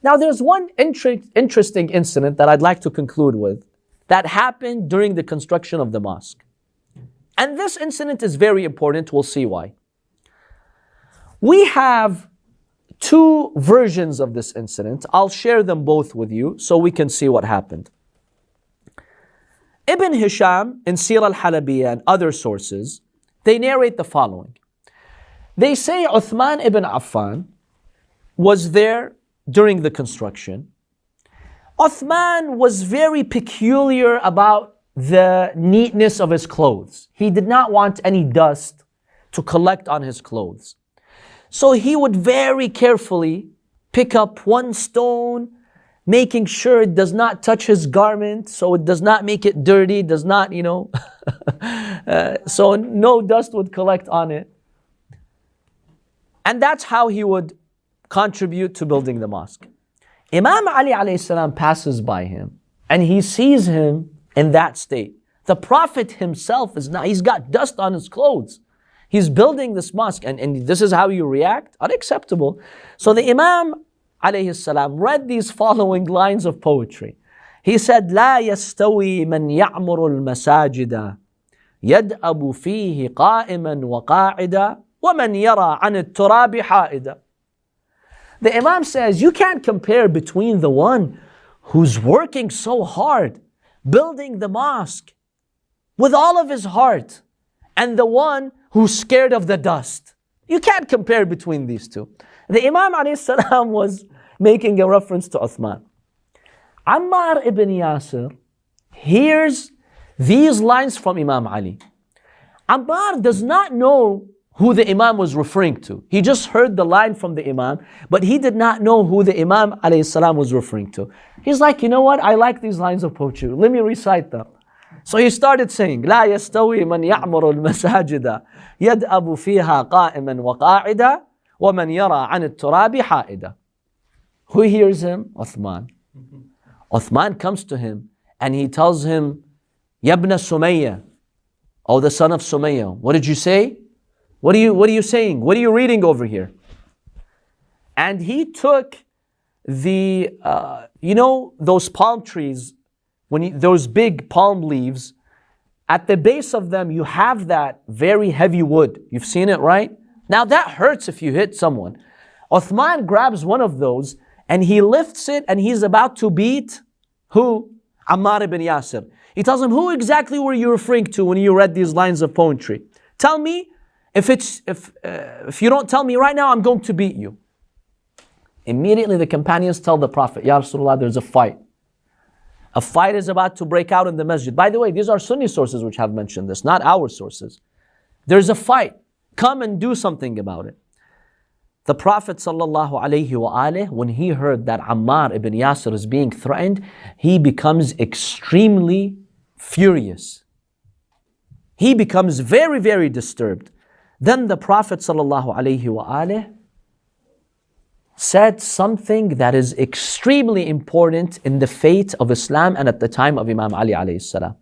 Now there's one interesting incident that I'd like to conclude with that happened during the construction of the mosque. And this incident is very important. We'll see why. We have two versions of this incident. I'll share them both with you so we can see what happened. Ibn Hisham in Sirah al-Halabiyya and other sources, they narrate the following. They say Uthman ibn Affan was there during the construction. Uthman was very peculiar about the neatness of his clothes. He did not want any dust to collect on his clothes. So he would very carefully pick up one stone, making sure it does not touch his garment, so it does not make it dirty, does not, so no dust would collect on it. And that's how he would contribute to building the mosque. Imam Ali alayhi salam passes by him and he sees him in that state. The Prophet himself he's got dust on his clothes. He's building this mosque and this is how you react? Unacceptable. So the Imam alayhi salam read these following lines of poetry. He said, لا يستوي من يعمر المساجد يدأب فيه قائما وقاعدا ومن يرى عن التراب حائدا. The Imam says, you can't compare between the one who's working so hard, building the mosque with all of his heart, and the one who's scared of the dust. You can't compare between these two. The Imam alayhi salam was making a reference to Uthman. Ammar ibn Yasir hears these lines from Imam Ali. Ammar does not know who the Imam was referring to. He just heard the line from the Imam, but he did not know who the Imam alayhi salam was referring to. He's like, you know what? I like these lines of poetry. Let me recite them. So he started saying, لا يستوي من يعمر المساجد يدأب فيها قائما وقاعدا ومن يرى عن التراب حائدا. Who hears him? Uthman. Uthman comes to him and he tells him, Yabna Sumayya, oh the son of Sumayya. What did you say? What are you saying? What are you reading over here? And he took the, those palm trees, those big palm leaves, at the base of them you have that very heavy wood. You've seen it, right? Now that hurts if you hit someone. Uthman grabs one of those and he lifts it and he's about to beat who? Ammar ibn Yasir. He tells him, who exactly were you referring to when you read these lines of poetry? Tell me. If you don't tell me right now, I'm going to beat you. Immediately the companions tell the Prophet, Ya Rasulullah, there's a fight. A fight is about to break out in the masjid. By the way, these are Sunni sources which have mentioned this, not our sources. There's a fight. Come and do something about it. The Prophet ﷺ, when he heard that Ammar ibn Yasir is being threatened, he becomes extremely furious. He becomes very, very disturbed. Then the Prophet ﷺ said something that is extremely important in the fate of Islam and at the time of Imam Ali alayhi salam.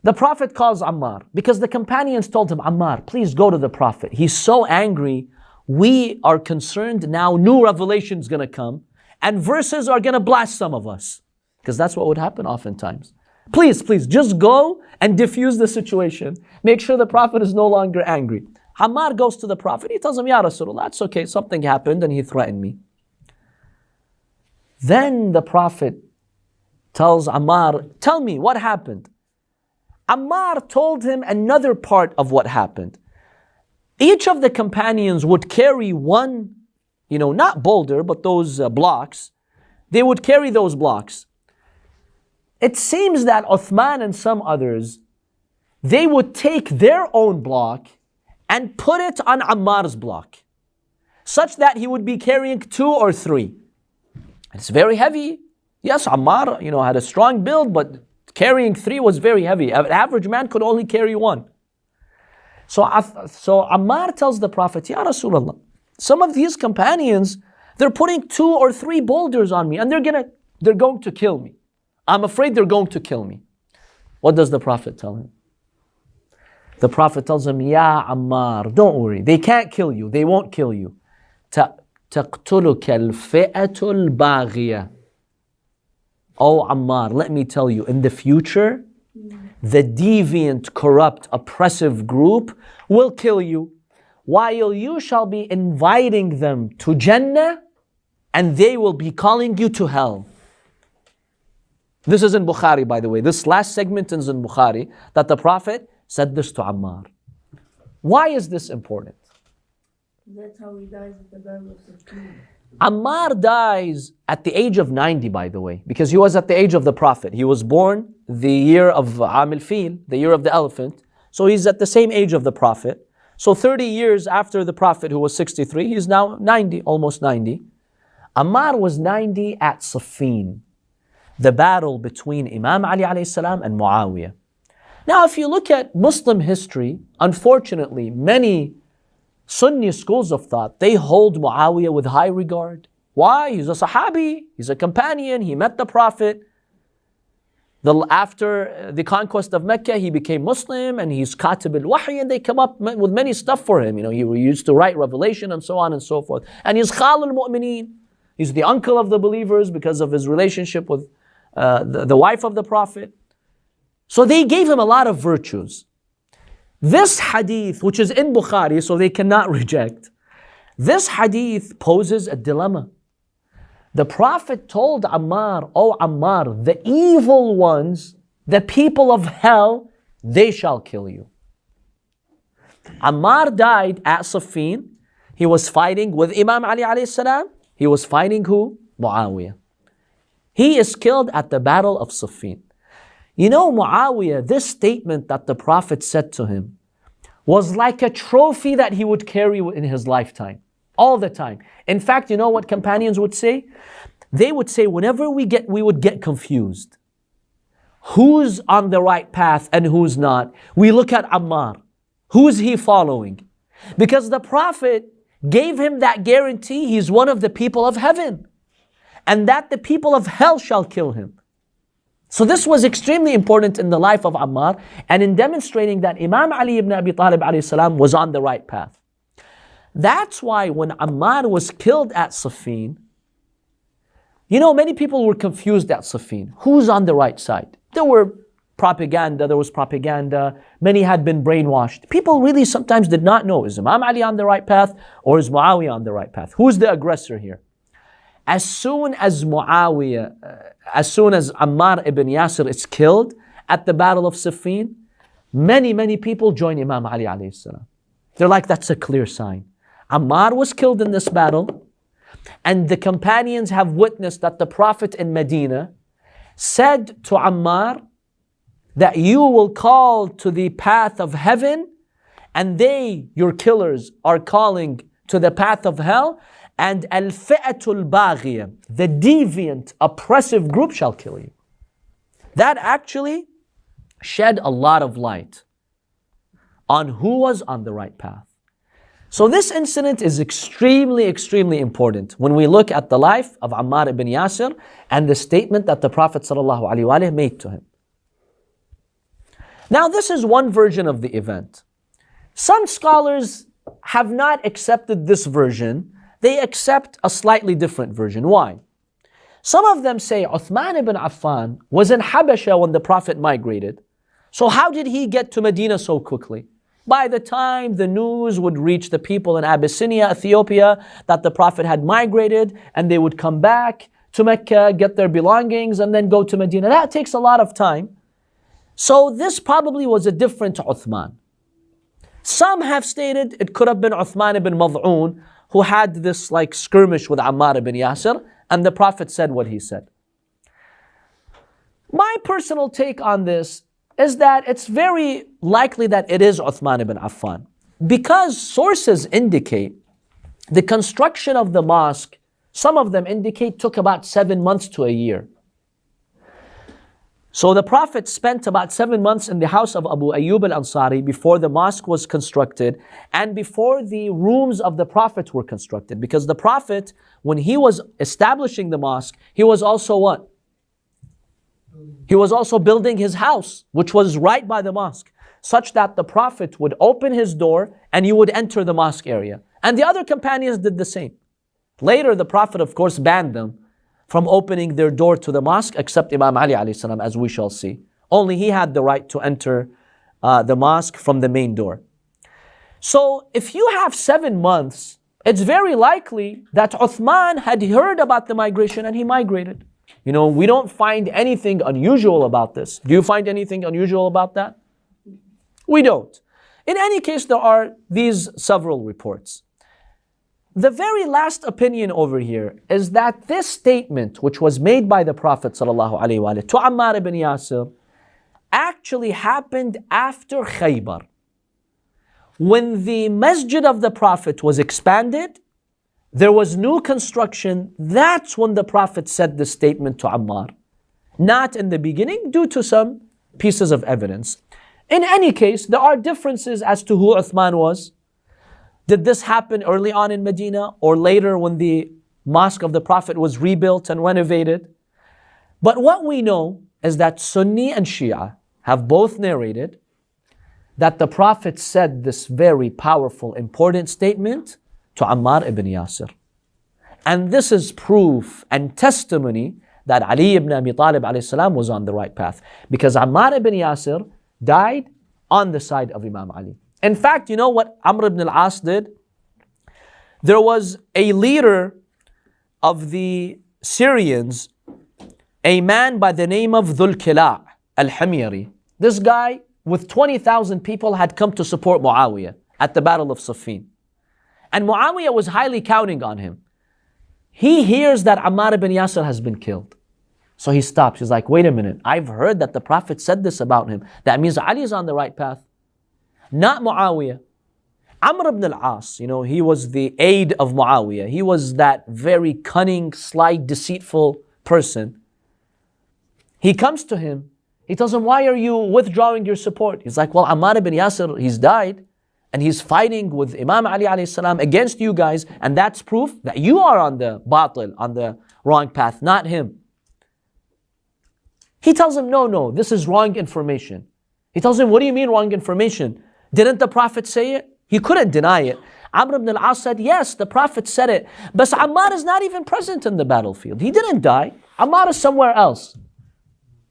The Prophet calls Ammar because the companions told him, Ammar, please go to the Prophet. He's so angry. We are concerned now new revelation is going to come and verses are going to blast some of us. Because that's what would happen oftentimes. Please, just go and diffuse the situation. Make sure the Prophet is no longer angry. Ammar goes to the Prophet. He tells him, Ya Rasulullah, it's okay. Something happened and he threatened me. Then the Prophet tells Ammar, tell me what happened. Ammar told him another part of what happened. Each of the companions would carry one, not boulder, but those blocks. They would carry those blocks. It seems that Uthman and some others, they would take their own block and put it on Ammar's block, such that he would be carrying 2 or 3. It's very heavy. Yes, Ammar, had a strong build, but carrying 3 was very heavy. An average man could only carry 1. So Ammar tells the Prophet, Ya Rasulullah, some of these companions, they're putting 2 or 3 boulders on me and they're going to kill me. I'm afraid they're going to kill me. What does the Prophet tell him? The Prophet tells him, Ya Ammar, don't worry. They can't kill you. They won't kill you. تَقْتُلُكَ الْفِئَةُ الْبَاغِيَةُ. Oh Ammar, let me tell you, in the future, the deviant, corrupt, oppressive group will kill you, while you shall be inviting them to Jannah, and they will be calling you to hell. This is in Bukhari, by the way. This last segment is in Bukhari, that the Prophet said this to Ammar. Why is this important? That's how he dies at the Battle of Siffin. Ammar dies at the age of 90, by the way, because he was at the age of the Prophet. He was born the year of Am al-Fil, the year of the elephant. So he's at the same age of the Prophet. So 30 years after the Prophet, who was 63, he's now 90, almost 90. Ammar was 90 at Siffin, the battle between Imam Ali alayhi salam and Muawiyah. Now, if you look at Muslim history, unfortunately, many Sunni schools of thought, they hold Muawiyah with high regard. Why? He's a Sahabi, he's a companion, he met the Prophet. After the conquest of Mecca, he became Muslim and he's Katib al-Wahy, and they come up with many stuff for him. You know, he used to write revelation and so on and so forth. And he's Khal al-Mu'mineen. He's the uncle of the believers because of his relationship with the wife of the Prophet. So they gave him a lot of virtues. This hadith, which is in Bukhari, so they cannot reject, this hadith poses a dilemma. The Prophet told Ammar, oh Ammar, the evil ones, the people of hell, they shall kill you. Ammar died at Siffin. He was fighting with Imam Ali alayhi salam. He was fighting who? Muawiyah. He is killed at the Battle of Siffin. You know, Muawiyah, this statement that the Prophet said to him was like a trophy that he would carry in his lifetime, all the time. In fact, you know what companions would say? They would say, whenever we would get confused, who's on the right path and who's not, we look at Ammar. Who is he following? Because the Prophet gave him that guarantee he's one of the people of heaven, and that the people of hell shall kill him. So this was extremely important in the life of Ammar, and in demonstrating that Imam Ali ibn Abi Talib alayhi salam was on the right path. That's why when Ammar was killed at Siffin, you know, many people were confused at Siffin. Who's on the right side? There was propaganda. Many had been brainwashed. People really sometimes did not know, is Imam Ali on the right path or is Muawiyah on the right path? Who's the aggressor here? As soon as Ammar ibn Yasir is killed at the Battle of Siffin, many people join Imam Ali alayhi salam. They're like, that's a clear sign. Ammar was killed in this battle, and the companions have witnessed that the Prophet in Medina said to Ammar that you will call to the path of heaven, and they, your killers, are calling to the path of hell, and al-fi'atul baghiyah, the deviant, oppressive group shall kill you. That actually shed a lot of light on who was on the right path. So this incident is extremely important when we look at the life of Ammar ibn Yasir and the statement that the Prophet ﷺ made to him. Now this is one version of the event. Some scholars have not accepted this version. They accept a slightly different version. Why? Some of them say Uthman ibn Affan was in Habasha when the Prophet migrated. So how did he get to Medina so quickly? By the time the news would reach the people in Abyssinia, Ethiopia, that the Prophet had migrated, and they would come back to Mecca, get their belongings, and then go to Medina. That takes a lot of time. So this probably was a different Uthman. Some have stated it could have been Uthman ibn Mad'un, who had this like skirmish with Ammar ibn Yasir, and the Prophet said what he said. My personal take on this is that it's very likely that it is Uthman ibn Affan, because sources indicate the construction of the mosque, some of them indicate took about 7 months to a year. So the Prophet spent about 7 months in the house of Abu Ayyub al-Ansari before the mosque was constructed and before the rooms of the Prophet were constructed. Because the Prophet, when he was establishing the mosque, he was also what? He was also building his house, which was right by the mosque, such that the Prophet would open his door and you would enter the mosque area. And the other companions did the same. Later, the Prophet, of course, banned them from opening their door to the mosque, except Imam Ali alayhi salam, as we shall see. Only he had the right to enter the mosque from the main door. So if you have 7 months, it's very likely that Uthman had heard about the migration and he migrated. We don't find anything unusual about this. Do you find anything unusual about that? We don't. In any case, there are these several reports. The very last opinion over here is that this statement, which was made by the Prophet ﷺ to Ammar ibn Yasir, actually happened after Khaybar. When the Masjid of the Prophet was expanded, there was new construction. That's when the Prophet said this statement to Ammar. Not in the beginning, due to some pieces of evidence. In any case, there are differences as to who Uthman was. Did this happen early on in Medina or later when the mosque of the Prophet was rebuilt and renovated? But what we know is that Sunni and Shia have both narrated that the Prophet said this very powerful, important statement to Ammar ibn Yasir. And this is proof and testimony that Ali ibn Abi Talib alayhi salam was on the right path. Because Ammar ibn Yasir died on the side of Imam Ali. In fact, you know what Amr ibn al-As did? There was a leader of the Syrians, a man by the name of Dhul Kila' al-Himyari. This guy with 20,000 people had come to support Muawiyah at the Battle of Siffin. And Muawiyah was highly counting on him. He hears that Ammar ibn Yasir has been killed. So he stops. He's like, wait a minute. I've heard that the Prophet said this about him. That means Ali is on the right path. Not Muawiyah. Amr ibn al-As, he was the aide of Muawiyah. He was that very cunning, sly, deceitful person. He comes to him. He tells him, why are you withdrawing your support? He's like, well, Ammar ibn Yasir, he's died. And he's fighting with Imam Ali alayhi salam against you guys. And that's proof that you are on the batil, on the wrong path, not him. He tells him, no, this is wrong information. He tells him, what do you mean wrong information? Didn't the Prophet say it? He couldn't deny it. Amr ibn al-As said, yes, the Prophet said it. But Ammar is not even present in the battlefield. He didn't die. Ammar is somewhere else.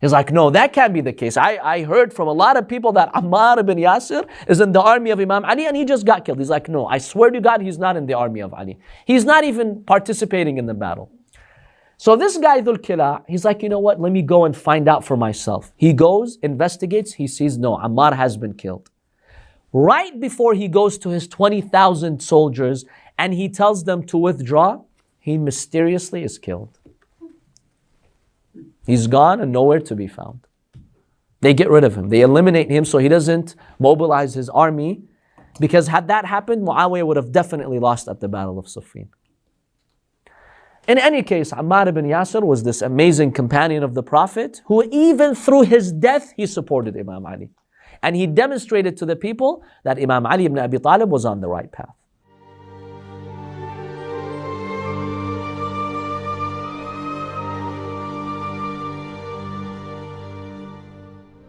He's like, no, that can't be the case. I heard from a lot of people that Ammar ibn Yasir is in the army of Imam Ali and he just got killed. He's like, no, I swear to God, he's not in the army of Ali. He's not even participating in the battle. So this guy, Dhul Kila, he's like, you know what? Let me go and find out for myself. He goes, investigates, he sees, no, Ammar has been killed. Right before he goes to his 20,000 soldiers and he tells them to withdraw, he mysteriously is killed. He's gone and nowhere to be found. They get rid of him. They eliminate him so he doesn't mobilize his army. Because had that happened, Muawiyah would have definitely lost at the Battle of Siffin. In any case, Ammar ibn Yasir was this amazing companion of the Prophet who even through his death, he supported Imam Ali. And he demonstrated to the people that Imam Ali ibn Abi Talib was on the right path.